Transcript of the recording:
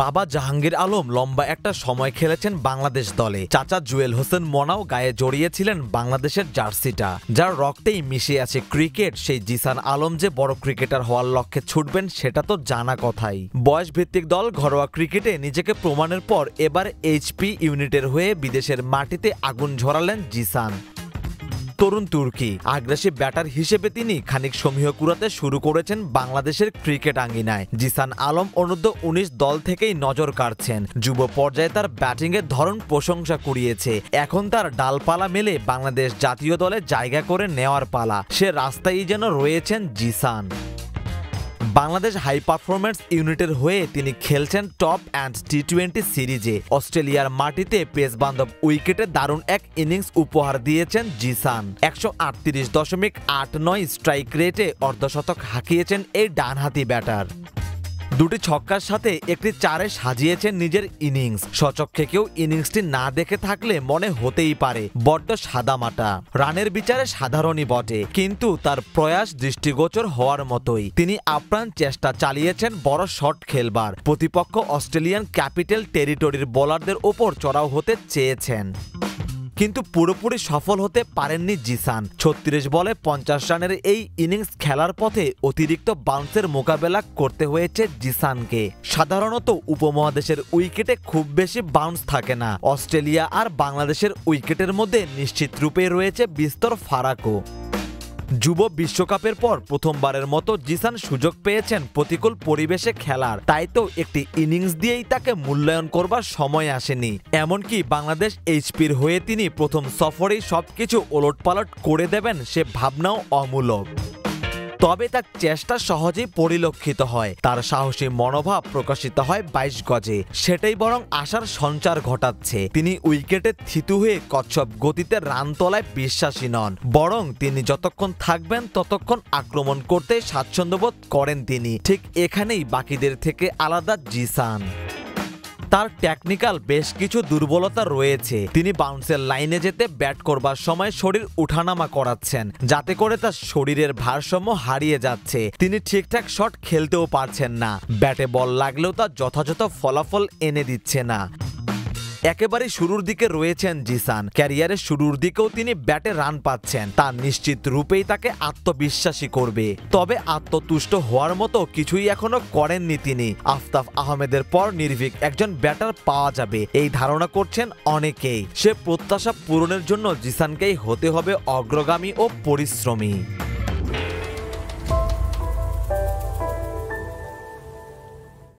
বাবা জাহাঙ্গীর আলম লম্বা একটা সময় খেলেছেন বাংলাদেশ দলে। চাচা জুয়েল হোসেন মনাও গায়ে জড়িয়েছিলেন বাংলাদেশের জার্সিটা। যার রক্তেই মিশে আছে ক্রিকেট, সেই জিসান আলম যে বড় ক্রিকেটার হওয়ার লক্ষ্যে ছুটবেন সেটা তো জানা কথাই। বয়স ভিত্তিক দল ঘরোয়া ক্রিকেটে নিজেকে প্রমাণের পর এবার এইচপি ইউনিটের হয়ে বিদেশের মাটিতে আগুন ঝরালেন জিসান। তরুণ তুর্কি আগ্রাসী ব্যাটার হিসেবে তিনি খানিক সমীহ কুড়াতে শুরু করেছেন বাংলাদেশের ক্রিকেট আঙ্গিনায়। জিসান আলম অনূর্ধ্ব ১৯ দল থেকেই নজর কাড়ছেন। যুব পর্যায়ে তার ব্যাটিংয়ের ধরন প্রশংসা কুড়িয়েছে। এখন তার ডালপালা মেলে বাংলাদেশ জাতীয় দলে জায়গা করে নেওয়ার পালা। সে রাস্তায় যেন রয়েছেন জিসান। বাংলাদেশ হাই পারফরম্যান্স ইউনিটের হয়ে তিনি খেলছেন টপ অ্যান্ড টি-20 সিরিজে। অস্ট্রেলিয়ার মাটিতে পেস বান্ধব উইকেটে দারুণ এক ইনিংস উপহার দিয়েছেন জিসান। ১৩৮.৮৯ স্ট্রাইক রেটে অর্ধশতক হাঁকিয়েছেন এই ডানহাতি ব্যাটার। দুটি ছক্কার সাথে একটি চারে সাজিয়েছেন নিজের ইনিংস। স্বচক্ষে কেউ ইনিংসটি না দেখে থাকলে মনে হতেই পারে বড্ড সাদামাটা। রানের বিচারে সাধারণই বটে, কিন্তু তার প্রয়াস দৃষ্টিগোচর হওয়ার মতোই। তিনি আপ্রাণ চেষ্টা চালিয়েছেন বড় শট খেলবার। প্রতিপক্ষ অস্ট্রেলিয়ান ক্যাপিটাল টেরিটরির বোলারদের ওপর চড়াও হতে চেয়েছেন, কিন্তু পুরোপুরি সফল হতে পারেননি জিসান। ৩৬ বলে ৫০ রানের এই ইনিংস খেলার পথে অতিরিক্ত বাউন্সের মোকাবেলা করতে হয়েছে জিসানকে। সাধারণত উপমহাদেশের উইকেটে খুব বেশি বাউন্স থাকে না। অস্ট্রেলিয়া আর বাংলাদেশের উইকেটের মধ্যে নিশ্চিত রূপে রয়েছে বিস্তর ফারাকও। যুব বিশ্বকাপের পর প্রথমবারের মতো জিসান সুযোগ পেয়েছেন প্রতিকূল পরিবেশে খেলার। তাই তো একটি ইনিংস দিয়েই তাকে মূল্যায়ন করবার সময় আসেনি। এমনকি বাংলাদেশ এইচপির হয়ে তিনি প্রথম সফরেই সবকিছু ওলটপালট করে দেবেন সে ভাবনাও অমূলক। তবে তার চেষ্টা সহজেই পরিলক্ষিত হয়। তার সাহসী মনোভাব প্রকাশিত হয় ২২ গজে। সেটাই বরং আশার সঞ্চার ঘটাচ্ছে। তিনি উইকেটে থিতু হয়ে কচ্ছপ গতিতে রান তোলায় বিশ্বাসী নন, বরং তিনি যতক্ষণ থাকবেন ততক্ষণ আক্রমণ করতে স্বাচ্ছন্দ্যবোধ করেন তিনি। ঠিক এখানেই বাকিদের থেকে আলাদা জিসান। তার টেকনিক্যাল বেশ কিছু দুর্বলতা রয়েছে। তিনি বাউন্সের লাইনে যেতে ব্যাট করবার সময় শরীর উঠানামা করাচ্ছেন, যাতে করে তার শরীরের ভারসাম্য হারিয়ে যাচ্ছে। তিনি ঠিকঠাক শট খেলতেও পারছেন না। ব্যাটে বল লাগলেও তা যথাযথ ফলাফল এনে দিচ্ছে না। একেবারে শুরুর দিকে রয়েছেন জিসান। ক্যারিয়ারের শুরুর দিকেও তিনি ব্যাটে রান পাচ্ছেন। তা নিশ্চিত রূপেই তাকে আত্মবিশ্বাসী করবে। তবে আত্মতুষ্ট হওয়ার মতো কিছুই এখনো করেননি তিনি। আফতাব আহমেদের পর নির্ভীক একজন ব্যাটার পাওয়া যাবে এই ধারণা করছেন অনেকেই। সে প্রত্যাশা পূরণের জন্য জিসানকেই হতে হবে অগ্রগামী ও পরিশ্রমী।